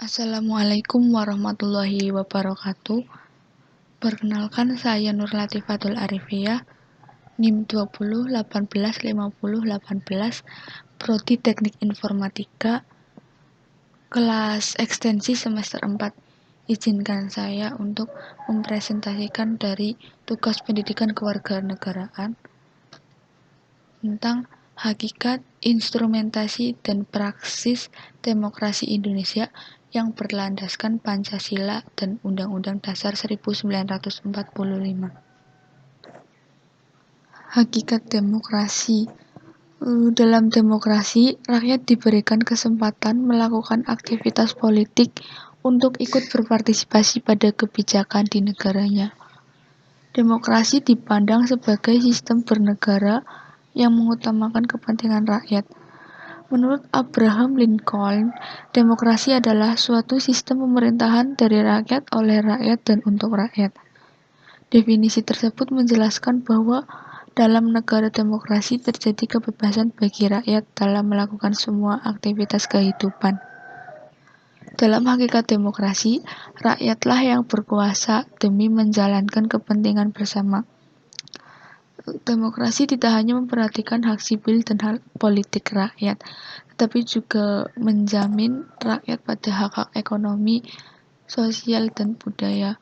Assalamualaikum warahmatullahi wabarakatuh. Perkenalkan, saya Nur Latifatul Arifiyah, NIM 20 18 50 18, Prodi Teknik Informatika, kelas ekstensi semester 4. Izinkan saya untuk mempresentasikan dari tugas pendidikan kewarganegaraan tentang hakikat, instrumentasi, dan praksis demokrasi Indonesia yang berlandaskan Pancasila dan Undang-Undang Dasar 1945. Hakikat demokrasi. Dalam demokrasi, rakyat diberikan kesempatan melakukan aktivitas politik untuk ikut berpartisipasi pada kebijakan di negaranya. Demokrasi dipandang sebagai sistem bernegara yang mengutamakan kepentingan rakyat. Menurut Abraham Lincoln, demokrasi adalah suatu sistem pemerintahan dari rakyat, oleh rakyat, dan untuk rakyat. Definisi tersebut menjelaskan bahwa dalam negara demokrasi terjadi kebebasan bagi rakyat dalam melakukan semua aktivitas kehidupan. Dalam hakikat demokrasi, rakyatlah yang berkuasa demi menjalankan kepentingan bersama. Demokrasi tidak hanya memperhatikan hak sipil dan hak politik rakyat, tetapi juga menjamin rakyat pada hak-hak ekonomi, sosial, dan budaya.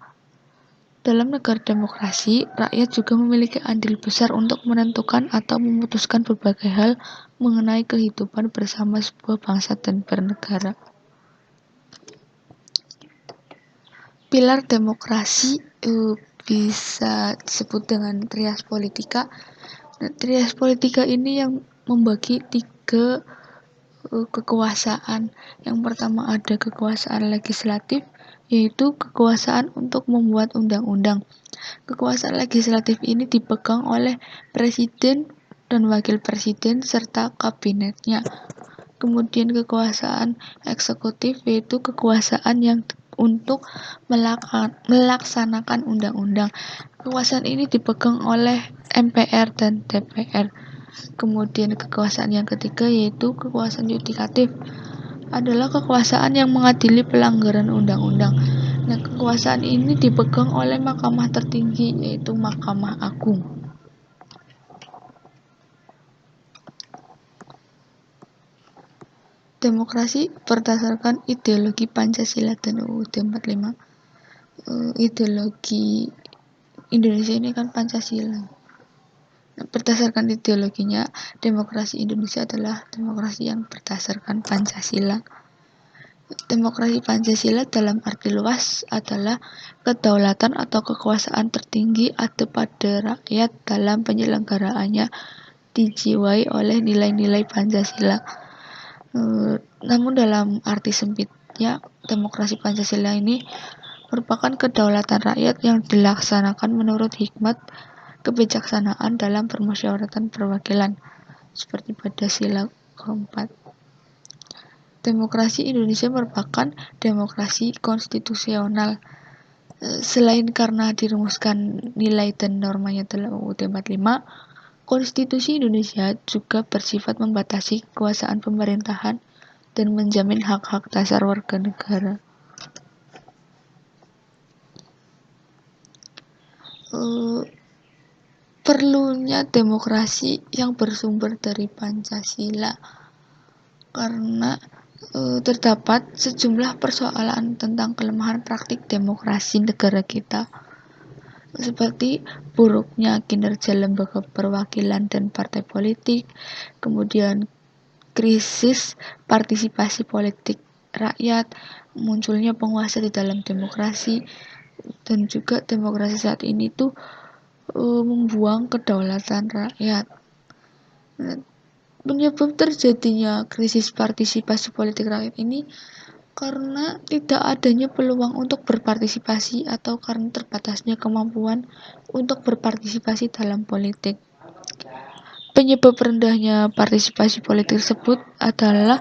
Dalam negara demokrasi, rakyat juga memiliki andil besar untuk menentukan atau memutuskan berbagai hal mengenai kehidupan bersama sebuah bangsa dan bernegara. Pilar demokrasi bisa disebut dengan trias politika. Nah, trias politika ini yang membagi 3 kekuasaan. Yang pertama ada kekuasaan legislatif, yaitu kekuasaan untuk membuat undang-undang. Kekuasaan legislatif ini dipegang oleh presiden dan wakil presiden serta kabinetnya. Kemudian kekuasaan eksekutif, yaitu kekuasaan yang untuk melaksanakan undang-undang. Kekuasaan ini dipegang oleh MPR dan DPR. Kemudian kekuasaan yang ketiga yaitu kekuasaan yudikatif, adalah kekuasaan yang mengadili pelanggaran undang-undang. Nah, kekuasaan ini dipegang oleh mahkamah tertinggi, yaitu Mahkamah Agung. Demokrasi berdasarkan ideologi Pancasila dan UUD 45. Ideologi Indonesia ini kan Pancasila. Nah, berdasarkan ideologinya, demokrasi Indonesia adalah demokrasi yang berdasarkan Pancasila. Demokrasi Pancasila dalam arti luas adalah kedaulatan atau kekuasaan tertinggi ada pada rakyat dalam penyelenggaraannya dijiwai oleh nilai-nilai Pancasila. Namun dalam arti sempitnya, demokrasi Pancasila ini merupakan kedaulatan rakyat yang dilaksanakan menurut hikmat kebijaksanaan dalam permusyawaratan perwakilan, seperti pada sila keempat. Demokrasi Indonesia merupakan demokrasi konstitusional. Selain karena dirumuskan nilai dan normanya dalam UUD 45, Konstitusi Indonesia juga bersifat membatasi kekuasaan pemerintahan dan menjamin hak-hak dasar warga negara. Perlunya demokrasi yang bersumber dari Pancasila, karena terdapat sejumlah persoalan tentang kelemahan praktik demokrasi negara kita, seperti buruknya kinerja lembaga perwakilan dan partai politik, kemudian krisis partisipasi politik rakyat, munculnya penguasa di dalam demokrasi, dan juga demokrasi saat ini tuh membuang kedaulatan rakyat. Penyebab terjadinya krisis partisipasi politik rakyat ini karena tidak adanya peluang untuk berpartisipasi atau karena terbatasnya kemampuan untuk berpartisipasi dalam politik. Penyebab rendahnya partisipasi politik tersebut adalah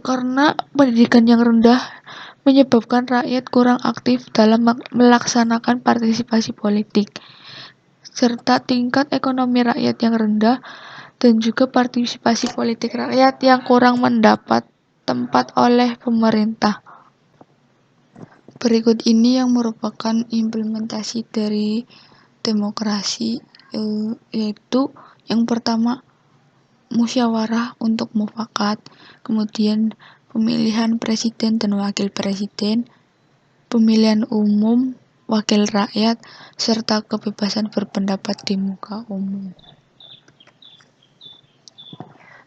karena pendidikan yang rendah menyebabkan rakyat kurang aktif dalam melaksanakan partisipasi politik, serta tingkat ekonomi rakyat yang rendah dan juga partisipasi politik rakyat yang kurang mendapat tempat oleh pemerintah. Berikut ini yang merupakan implementasi dari demokrasi, yaitu yang pertama musyawarah untuk mufakat, kemudian pemilihan presiden dan wakil presiden, pemilihan umum, wakil rakyat, serta kebebasan berpendapat di muka umum.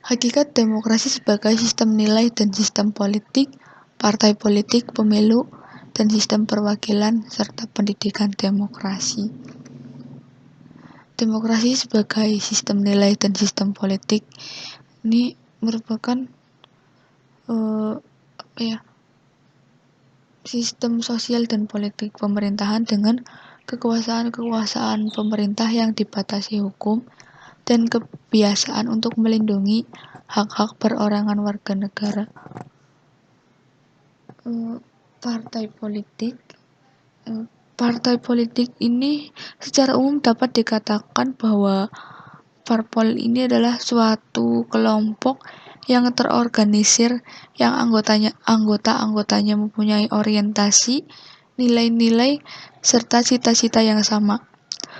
Hakikat demokrasi sebagai sistem nilai dan sistem politik, partai politik, pemilu, dan sistem perwakilan, serta pendidikan demokrasi. Demokrasi sebagai sistem nilai dan sistem politik ini merupakan sistem sosial dan politik pemerintahan dengan kekuasaan pemerintah yang dibatasi hukum dan kebiasaan untuk melindungi hak-hak perorangan warga negara. Partai politik ini secara umum dapat dikatakan bahwa parpol ini adalah suatu kelompok yang terorganisir yang anggota-anggotanya mempunyai orientasi, nilai-nilai, serta cita-cita yang sama.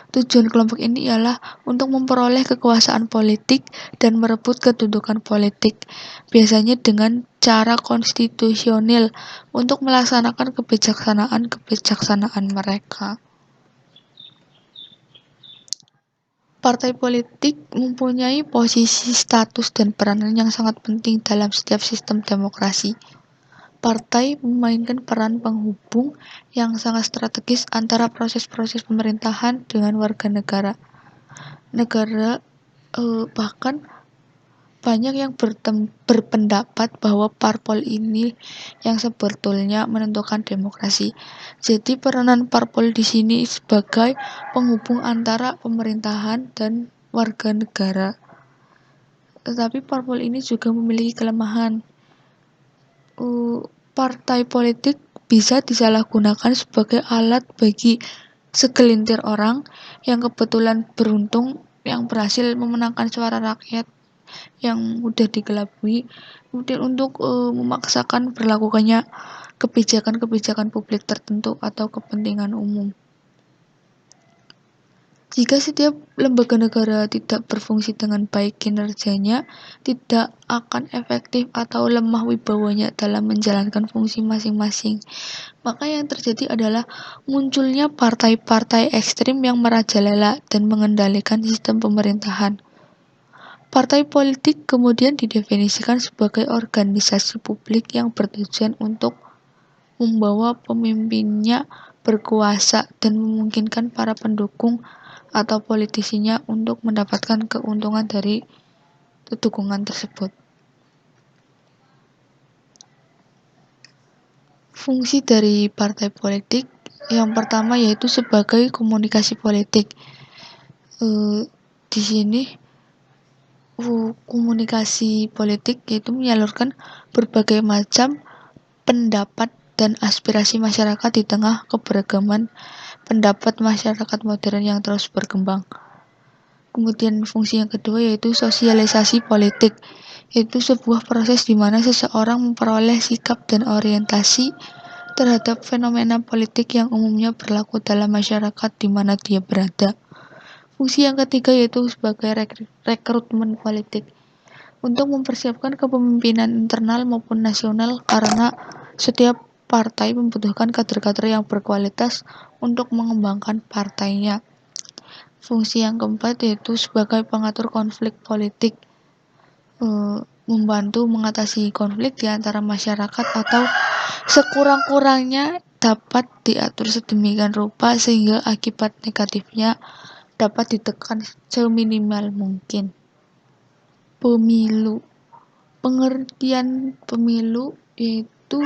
Tujuan kelompok ini ialah untuk memperoleh kekuasaan politik dan merebut kedudukan politik, biasanya dengan cara konstitusional untuk melaksanakan kebijaksanaan mereka. Partai politik mempunyai posisi, status, dan peranan yang sangat penting dalam setiap sistem demokrasi. Partai memainkan peran penghubung yang sangat strategis antara proses-proses pemerintahan dengan warga negara. Bahkan banyak yang berpendapat bahwa parpol ini yang sebetulnya menentukan demokrasi. Jadi peranan parpol di sini sebagai penghubung antara pemerintahan dan warga negara. Tetapi parpol ini juga memiliki kelemahan. Partai politik bisa disalahgunakan sebagai alat bagi segelintir orang yang kebetulan beruntung yang berhasil memenangkan suara rakyat yang mudah digelabui, kemudian untuk memaksakan berlakukannya kebijakan-kebijakan publik tertentu atau kepentingan umum. Jika setiap lembaga negara tidak berfungsi dengan baik kinerjanya, tidak akan efektif atau lemah wibawanya dalam menjalankan fungsi masing-masing. Maka yang terjadi adalah munculnya partai-partai ekstrim yang merajalela dan mengendalikan sistem pemerintahan. Partai politik kemudian didefinisikan sebagai organisasi publik yang bertujuan untuk membawa pemimpinnya berkuasa dan memungkinkan para pendukung atau politisinya untuk mendapatkan keuntungan dari dukungan tersebut. Fungsi dari partai politik yang pertama yaitu sebagai komunikasi politik. Di sini komunikasi politik yaitu menyalurkan berbagai macam pendapat dan aspirasi masyarakat di tengah keberagaman pendapat masyarakat modern yang terus berkembang. Kemudian fungsi yang kedua yaitu sosialisasi politik, yaitu sebuah proses di mana seseorang memperoleh sikap dan orientasi terhadap fenomena politik yang umumnya berlaku dalam masyarakat di mana dia berada. Fungsi yang ketiga yaitu sebagai rekrutmen politik, untuk mempersiapkan kepemimpinan internal maupun nasional karena setiap partai membutuhkan kader-kader yang berkualitas untuk mengembangkan partainya. Fungsi yang keempat yaitu sebagai pengatur konflik politik, membantu mengatasi konflik di antara masyarakat atau sekurang-kurangnya dapat diatur sedemikian rupa sehingga akibat negatifnya dapat ditekan seminimal mungkin. Pemilu. Pengertian pemilu yaitu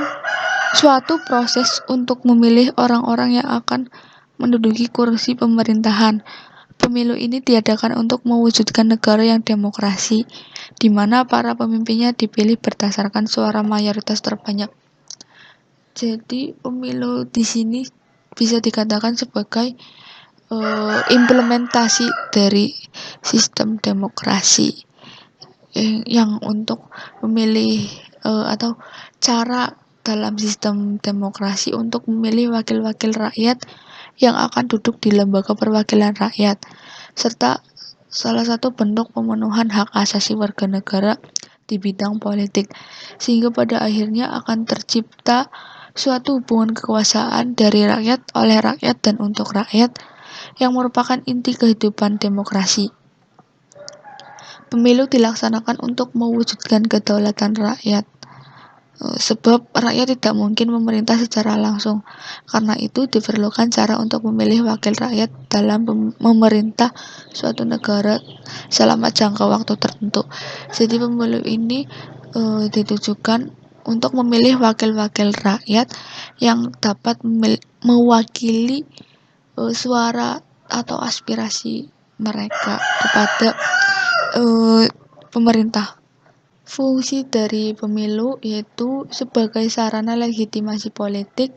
suatu proses untuk memilih orang-orang yang akan menduduki kursi pemerintahan. Pemilu ini diadakan untuk mewujudkan negara yang demokrasi, di mana para pemimpinnya dipilih berdasarkan suara mayoritas terbanyak. Jadi pemilu di sini bisa dikatakan sebagai implementasi dari sistem demokrasi yang untuk memilih atau cara dalam sistem demokrasi untuk memilih wakil-wakil rakyat yang akan duduk di lembaga perwakilan rakyat, serta salah satu bentuk pemenuhan hak asasi warga negara di bidang politik, sehingga pada akhirnya akan tercipta suatu hubungan kekuasaan dari rakyat, oleh rakyat, dan untuk rakyat yang merupakan inti kehidupan demokrasi. Pemilu dilaksanakan untuk mewujudkan kedaulatan rakyat, sebab rakyat tidak mungkin memerintah secara langsung. Karena itu diperlukan cara untuk memilih wakil rakyat dalam memerintah suatu negara selama jangka waktu tertentu. Jadi pemilu ini ditujukan untuk memilih wakil-wakil rakyat yang dapat mewakili suara atau aspirasi mereka kepada pemerintah. Fungsi dari pemilu yaitu sebagai sarana legitimasi politik,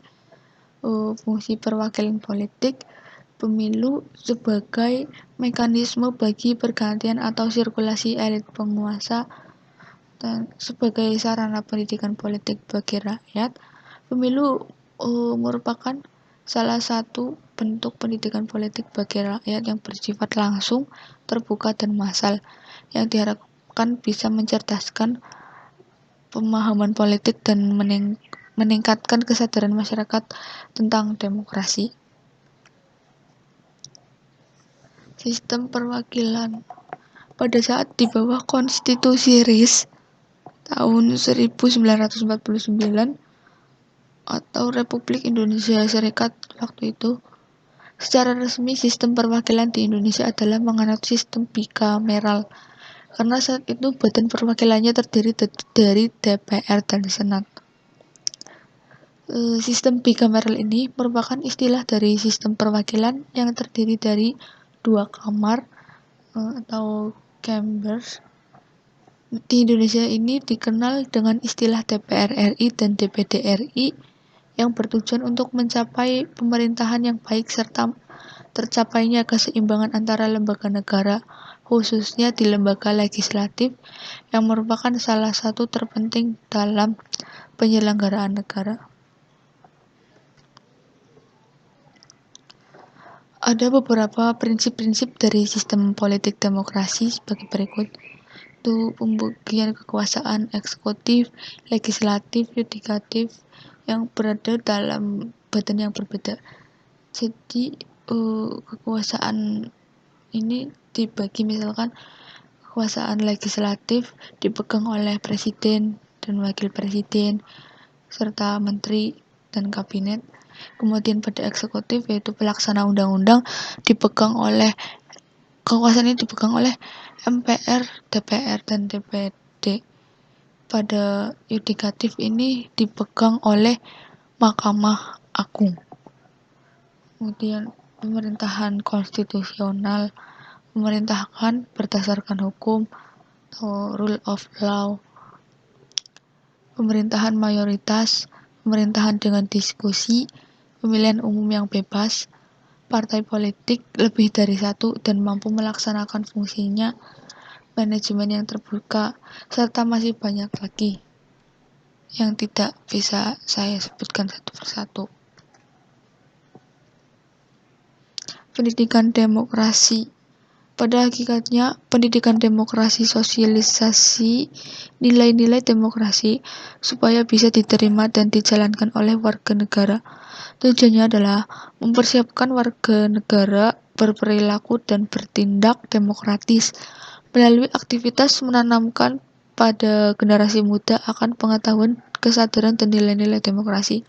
fungsi perwakilan politik, pemilu sebagai mekanisme bagi pergantian atau sirkulasi elit penguasa, dan sebagai sarana pendidikan politik bagi rakyat. Pemilu merupakan salah satu bentuk pendidikan politik bagi rakyat yang bersifat langsung, terbuka, dan massal, yang diharapkan bisa mencerdaskan pemahaman politik dan meningkatkan kesadaran masyarakat tentang demokrasi. Sistem perwakilan pada saat di bawah Konstitusi RIS tahun 1949 atau Republik Indonesia Serikat waktu itu, secara resmi sistem perwakilan di Indonesia adalah menganut sistem bikameral, karena saat itu badan perwakilannya terdiri dari DPR dan Senat. Sistem bikameral ini merupakan istilah dari sistem perwakilan yang terdiri dari dua kamar atau chambers. Di Indonesia ini dikenal dengan istilah DPR RI dan DPD RI, yang bertujuan untuk mencapai pemerintahan yang baik serta tercapainya keseimbangan antara lembaga negara, khususnya di lembaga legislatif yang merupakan salah satu terpenting dalam penyelenggaraan negara. Ada beberapa prinsip-prinsip dari sistem politik demokrasi sebagai berikut. Itu pembagian kekuasaan eksekutif, legislatif, yudikatif yang berada dalam badan yang berbeda. Jadi kekuasaan ini dibagi, misalkan kekuasaan legislatif dipegang oleh presiden dan wakil presiden serta menteri dan kabinet. Kemudian pada eksekutif yaitu pelaksana undang-undang kekuasaan ini dipegang oleh MPR, DPR, dan DPD. Pada yudikatif ini dipegang oleh Mahkamah Agung. Kemudian pemerintahan konstitusional, pemerintahan berdasarkan hukum atau rule of law, pemerintahan mayoritas, pemerintahan dengan diskusi, pemilihan umum yang bebas, partai politik lebih dari satu dan mampu melaksanakan fungsinya, manajemen yang terbuka, serta masih banyak lagi yang tidak bisa saya sebutkan satu persatu. Pendidikan demokrasi. Pada hakikatnya, pendidikan demokrasi sosialisasi nilai-nilai demokrasi supaya bisa diterima dan dijalankan oleh warga negara. Tujuannya adalah mempersiapkan warga negara berperilaku dan bertindak demokratis melalui aktivitas menanamkan pada generasi muda akan pengetahuan, kesadaran, dan nilai-nilai demokrasi.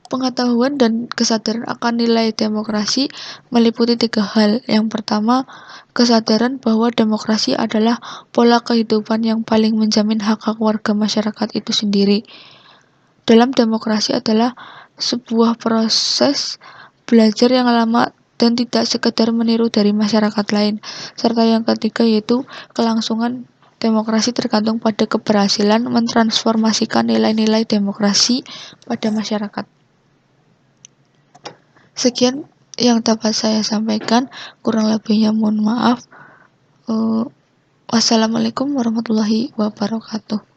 Pengetahuan dan kesadaran akan nilai demokrasi meliputi 3 hal. Yang pertama, kesadaran bahwa demokrasi adalah pola kehidupan yang paling menjamin hak-hak warga masyarakat itu sendiri. Dalam demokrasi adalah sebuah proses belajar yang lama dan tidak sekedar meniru dari masyarakat lain. Serta yang ketiga yaitu kelangsungan demokrasi tergantung pada keberhasilan mentransformasikan nilai-nilai demokrasi pada masyarakat. Sekian yang dapat saya sampaikan, kurang lebihnya mohon maaf. Wassalamualaikum warahmatullahi wabarakatuh.